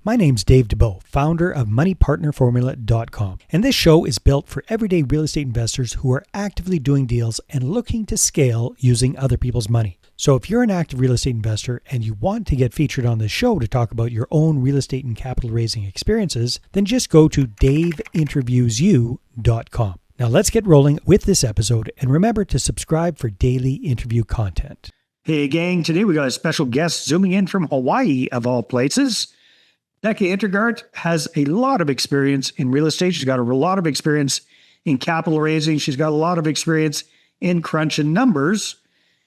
My name's Dave DeBow, founder of MoneyPartnerFormula.com, and this show is built for everyday real estate investors who are actively doing deals and looking to scale using other people's money. So if you're an active real estate investor and you want to get featured on this show to talk about your own real estate and capital raising experiences, then just go to daveinterviewsyou.com. Now let's get rolling with this episode, and remember to subscribe for daily interview content. Hey gang, today we got a special guest zooming in from Hawaii of all places. Becca Hintergardt has a lot of experience in real estate. She's got a lot of experience in capital raising. She's got a lot of experience in crunching numbers,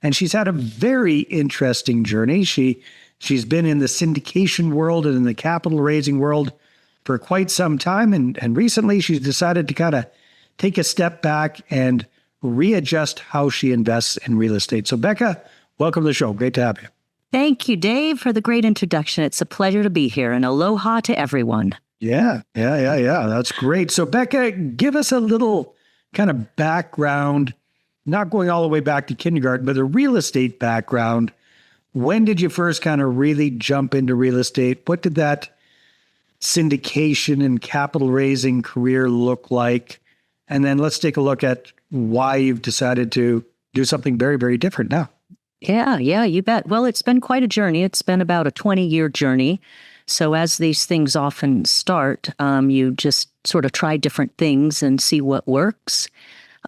and she's had a very interesting journey. She's been in the syndication world and in the capital raising world for quite some time, and recently she's decided to kind of take a step back and readjust how she invests in real estate. So Becca, welcome to the show. Great to have you. Thank you, Dave, for the great introduction. It's a pleasure to be here, and aloha to everyone. Yeah. That's great. So Becca, give us a little kind of background, not going all the way back to kindergarten, but a real estate background. When did you first kind of really jump into real estate? What did that syndication and capital raising career look like? And then let's take a look at why you've decided to do something very, very different now. Yeah, you bet. Well, it's been quite a journey. It's been about a 20-year journey. So as these things often start, you just sort of try different things and see what works.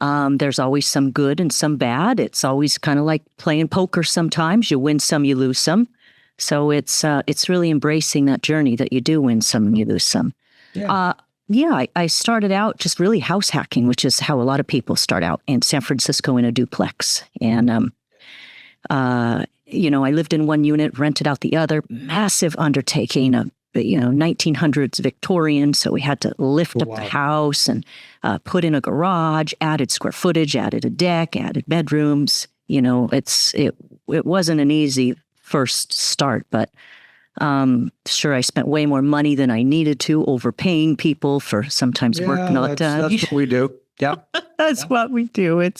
There's always some good and some bad. It's always kind of like playing poker sometimes. You win some, you lose some. So it's really embracing that journey that you do win some and you lose some. Yeah. I started out just really house hacking, which is how a lot of people start out in San Francisco in a duplex. And, I lived in one unit, rented out the other, massive undertaking of, 1900s Victorian. So we had to lift up the house and put in a garage, added square footage, added a deck, added bedrooms. It wasn't an easy first start, but sure, I spent way more money than I needed to, overpaying people for sometimes work not done. That's what we do. Yeah. That's what we do.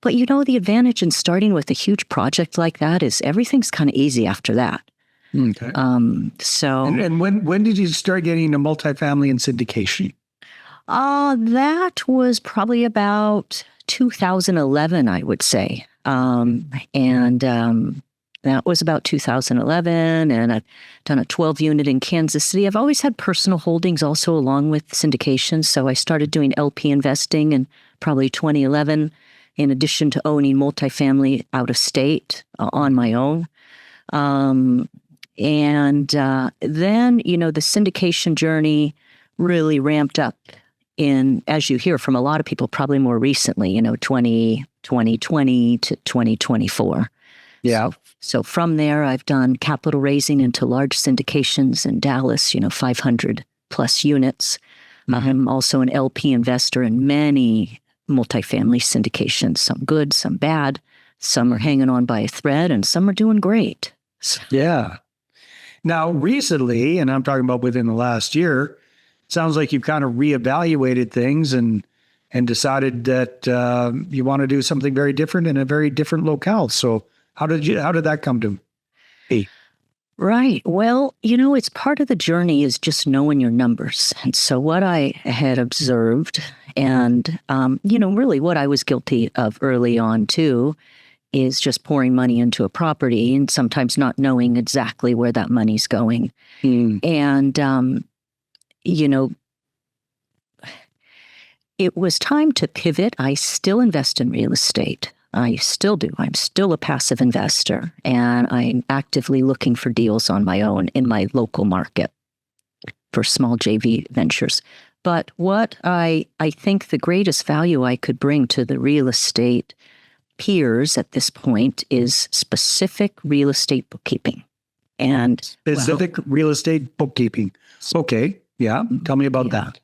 But the advantage in starting with a huge project like that is everything's kind of easy after that. Okay. And when did you start getting into multifamily and syndication? That was probably about 2011, I would say. That was about 2011, and I've done a 12 unit in Kansas City. I've always had personal holdings also along with syndications, so I started doing LP investing in probably 2011, in addition to owning multifamily out of state on my own. Then, the syndication journey really ramped up in, as you hear from a lot of people, probably more recently, 2020 to 2024. Yeah. So from there, I've done capital raising into large syndications in Dallas, 500 plus units. Mm-hmm. I'm also an LP investor in many multifamily syndications, some good, some bad. Some are hanging on by a thread and some are doing great. Yeah. Now, recently, and I'm talking about within the last year, sounds like you've kind of reevaluated things and decided that you want to do something very different in a very different locale. So how did that come to be? Right. Well, it's part of the journey is just knowing your numbers. And so what I had observed and, really what I was guilty of early on too is just pouring money into a property and sometimes not knowing exactly where that money's going. And, it was time to pivot. I still invest in real estate. I still do. I'm still a passive investor, and I'm actively looking for deals on my own in my local market for small JV ventures. But what I think the greatest value I could bring to the real estate peers at this point is specific real estate bookkeeping. And specific real estate bookkeeping. Okay. Yeah. Tell me about that.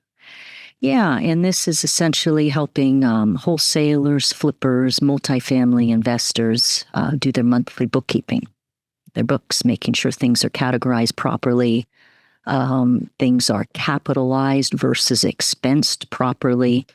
Yeah, and this is essentially helping wholesalers, flippers, multifamily investors do their monthly bookkeeping, their books, making sure things are categorized properly, things are capitalized versus expensed properly.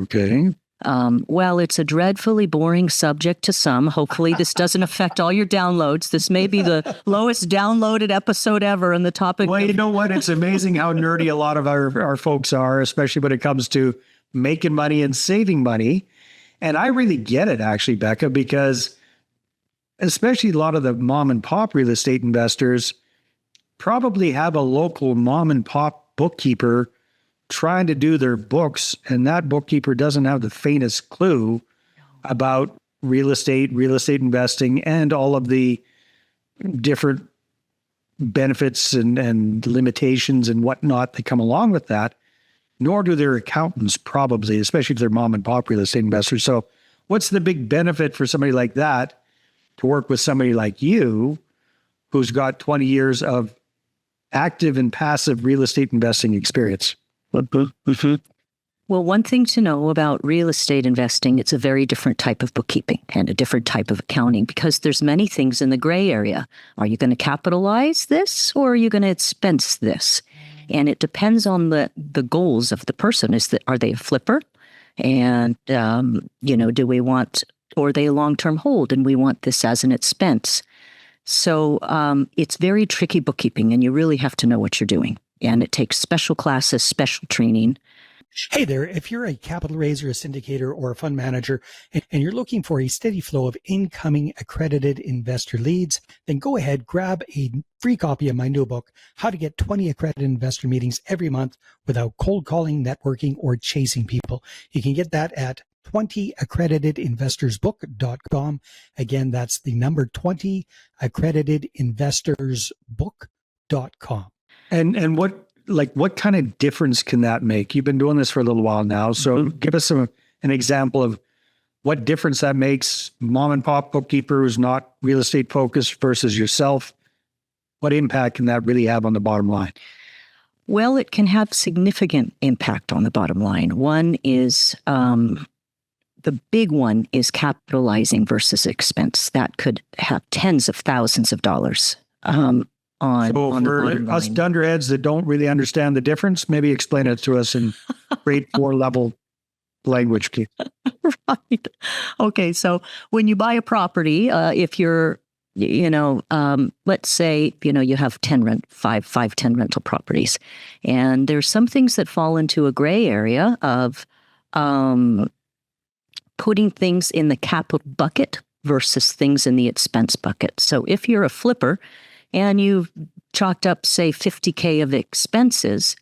Okay. Well, it's a dreadfully boring subject to some. Hopefully this doesn't affect all your downloads. This may be the lowest downloaded episode ever on the topic. Well, you know what? It's amazing how nerdy a lot of our folks are, especially when it comes to making money and saving money. And I really get it, actually, Becca, because especially a lot of the mom and pop real estate investors probably have a local mom and pop bookkeeper trying to do their books, and that bookkeeper doesn't have the faintest clue about real estate investing, and all of the different benefits and limitations and whatnot that come along with that, nor do their accountants probably, especially if they're mom and pop real estate investors. So what's the big benefit for somebody like that to work with somebody like you who's got 20 years of active and passive real estate investing experience? Well, one thing to know about real estate investing, it's a very different type of bookkeeping and a different type of accounting, because there's many things in the gray area. Are you going to capitalize this, or are you going to expense this? And it depends on the goals of the person. Are they a flipper? And, do we want, or are they a long-term hold and we want this as an expense? So it's very tricky bookkeeping, and you really have to know what you're doing. And it takes special classes, special training. Hey there, if you're a capital raiser, a syndicator, or a fund manager, and you're looking for a steady flow of incoming accredited investor leads, then go ahead, grab a free copy of my new book, How to Get 20 Accredited Investor Meetings Every Month Without Cold Calling, Networking, or Chasing People. You can get that at 20accreditedinvestorsbook.com. Again, that's the number 20accreditedinvestorsbook.com. And what kind of difference can that make? You've been doing this for a little while now. So give us an example of what difference that makes. Mom and pop bookkeeper who's not real estate focused versus yourself. What impact can that really have on the bottom line? Well, it can have significant impact on the bottom line. One is, the big one is capitalizing versus expense. That could have tens of thousands of dollars on the bottom line. Us dunderheads that don't really understand the difference, maybe explain it to us in grade 4 level language. Right. Okay. So when you buy a property, if you're, let's say, you have 10 rental properties, and there's some things that fall into a gray area of putting things in the capital bucket versus things in the expense bucket. So if you're a flipper and you've chalked up, say, $50K of expenses,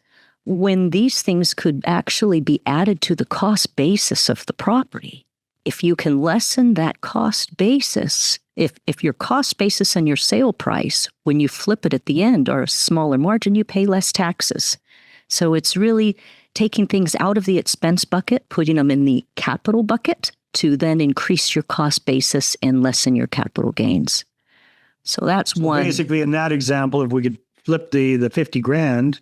when these things could actually be added to the cost basis of the property, if you can lessen that cost basis, if your cost basis and your sale price, when you flip it at the end, are a smaller margin, you pay less taxes. So it's really taking things out of the expense bucket, putting them in the capital bucket to then increase your cost basis and lessen your capital gains. So that's one. Basically, in that example, if we could flip the 50 grand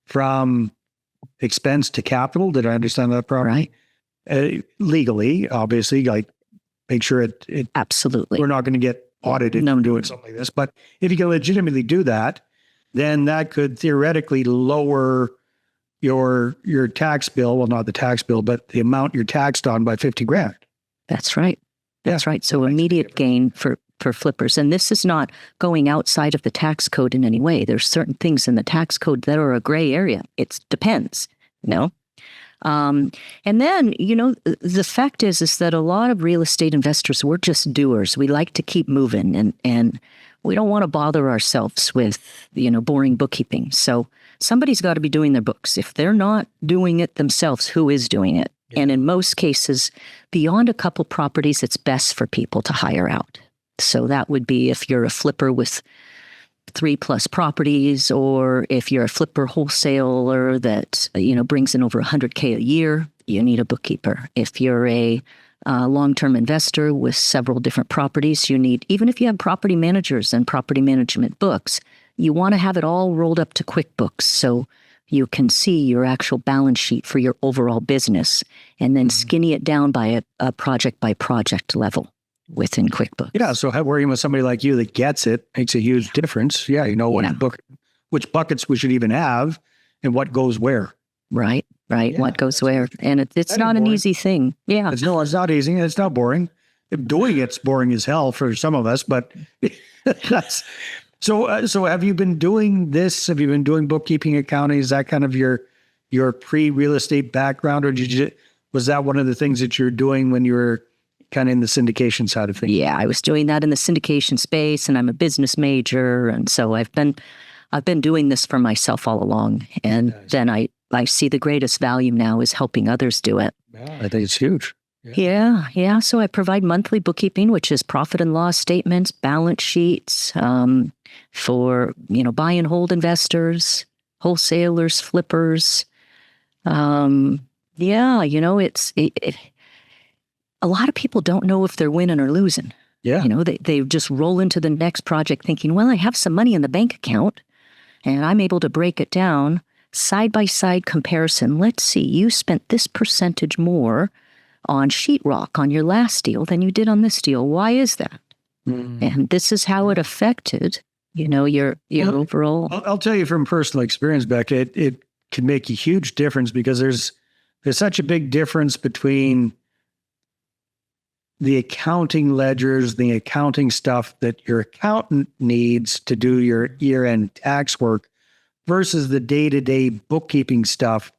from expense to capital, did I understand that properly? Right. Legally, obviously, like make sure it absolutely. We're not going to get audited doing something like this. But if you can legitimately do that, then that could theoretically lower your tax bill. Well, not the tax bill, but the amount you're taxed on by 50 grand. That's right. That's right. So immediate gain for flippers. And this is not going outside of the tax code in any way. There's certain things in the tax code that are a gray area. It depends, And then, the fact is that a lot of real estate investors, we're just doers. We like to keep moving, and we don't want to bother ourselves with, boring bookkeeping. So somebody's got to be doing their books. If they're not doing it themselves, who is doing it? Yeah. And in most cases, beyond a couple properties, it's best for people to hire out. So that would be if you're a flipper with 3+ properties, or if you're a flipper wholesaler that, brings in over $100K a year, you need a bookkeeper. If you're a long-term investor with several different properties, even if you have property managers and property management books, you want to have it all rolled up to QuickBooks so you can see your actual balance sheet for your overall business, and then skinny it down by a project-by-project level within QuickBooks. Yeah, so working with somebody like you that gets it makes a huge difference. Yeah, which buckets we should even have and what goes where. Right. right? Yeah, What goes where. And it's That not ain't an boring. easy thing. Yeah. It's not easy. It's not boring. Doing it's boring as hell for some of us, but that's so have you been doing this? Have you been doing bookkeeping, accounting? Is that kind of your pre-real estate background, or was that one of the things that you're doing when you were kind of in the syndication side of things? Yeah, I was doing that in the syndication space, and I'm a business major, and so I've been doing this for myself all along. And Nice. then I see the greatest value now is helping others do it. Yeah, I think it's huge. Yeah. So I provide monthly bookkeeping, which is profit and loss statements, balance sheets, for buy and hold investors, wholesalers, flippers. It's a lot of people don't know if they're winning or losing. Yeah. They just roll into the next project thinking, well, I have some money in the bank account and I'm able to break it down side by side comparison. Let's see, you spent this percentage more on sheetrock on your last deal than you did on this deal. Why is that? And this is how it affected, your overall. I'll tell you from personal experience, Becca, it can make a huge difference because there's such a big difference between the accounting ledgers, the accounting stuff that your accountant needs to do your year-end tax work versus the day-to-day bookkeeping stuff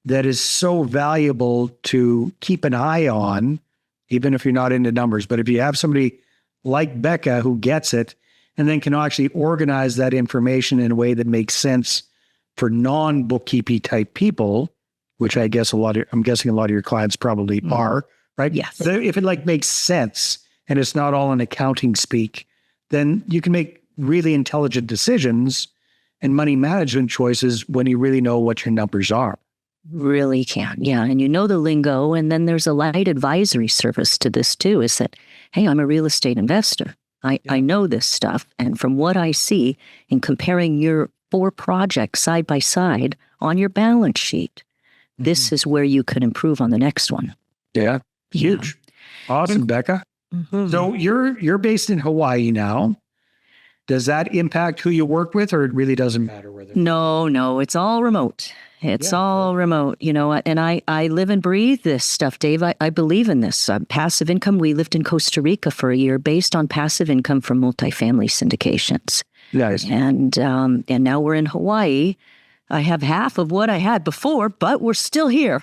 that is so valuable to keep an eye on, even if you're not into numbers. But if you have somebody like Becca who gets it and then can actually organize that information in a way that makes sense for non-bookkeeping type people, which I'm guessing a lot of your clients probably are, right? Yes. But if it makes sense and it's not all in accounting speak, then you can make really intelligent decisions and money management choices when you really know what your numbers are. Really can. Yeah. And the lingo. And then there's a light advisory service to this too, is that, hey, I'm a real estate investor. I know this stuff. And from what I see in comparing your 4 projects side by side on your balance sheet, this is where you could improve on the next one. Yeah. Huge. Awesome, Becca. So you're based in Hawaii now. Does that impact who you work with, or it really doesn't matter whether? No, it's all remote. It's all remote, and I live and breathe this stuff, Dave. I believe in this. Passive income. We lived in Costa Rica for a year based on passive income from multifamily syndications. Nice. And now we're in Hawaii. I have half of what I had before, but we're still here.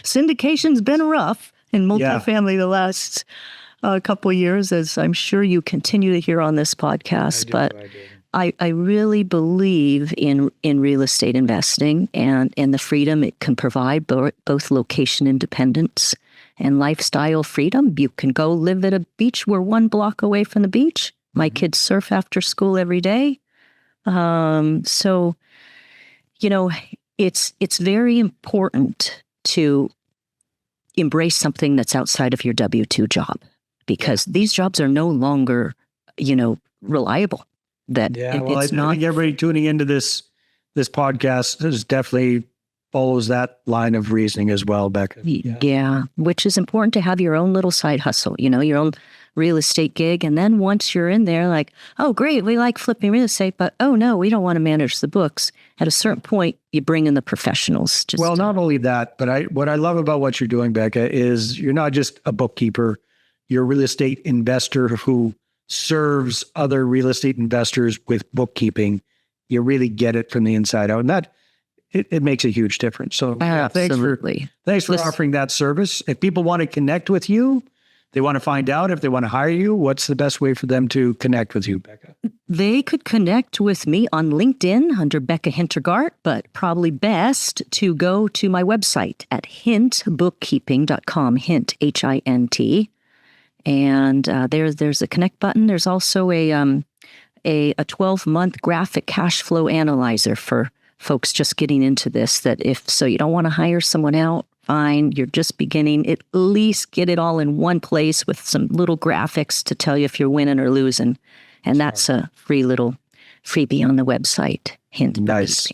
Syndication's been rough in multifamily the last couple of years, as I'm sure you continue to hear on this podcast. I really believe in real estate investing and the freedom it can provide, both location independence and lifestyle freedom. You can go live at a beach. We're 1 block away from the beach. My kids surf after school every day. So, it's very important to embrace something that's outside of your W-2 job, because these jobs are no longer, reliable. I think everybody tuning into this podcast is definitely follows that line of reasoning as well, Becca. Yeah, which is important to have your own little side hustle, your own real estate gig. And then once you're in there, like, oh, great, we like flipping real estate, but oh no, we don't want to manage the books. At a certain point, you bring in the professionals. Not only that, but what I love about what you're doing, Becca, is you're not just a bookkeeper. You're a real estate investor who serves other real estate investors with bookkeeping. You really get it from the inside out. And that it makes a huge difference. So absolutely. Thanks for offering that service. If people want to connect with you, they want to find out if they want to hire you, what's the best way for them to connect with you, Becca? They could connect with me on LinkedIn under Becca Hintergardt, but probably best to go to my website at hintbookkeeping.com, hint, H-I-N-T. And there's a connect button. There's also a 12-month graphic cash flow analyzer for folks just getting into this, that if so you don't want to hire someone out, fine, you're just beginning, at least get it all in one place with some little graphics to tell you if you're winning or losing. And that's a free little freebie on the website, Hint. Nice.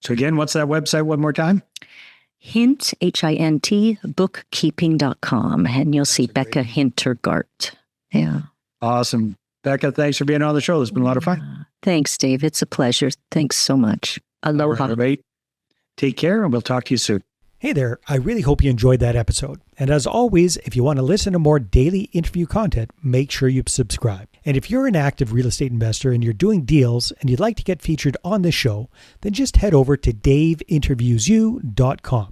So again, what's that website one more time? Hint, H-I-N-T, bookkeeping.com. And you'll see Becca Hintergardt. Yeah. Awesome. Becca, thanks for being on the show. It's been a lot of fun. Thanks, Dave. It's a pleasure. Thanks so much. Aloha. All right, Take care, and we'll talk to you soon. Hey there, I really hope you enjoyed that episode. And as always, if you want to listen to more daily interview content, make sure you subscribe. And if you're an active real estate investor and you're doing deals and you'd like to get featured on this show, then just head over to daveinterviewsyou.com.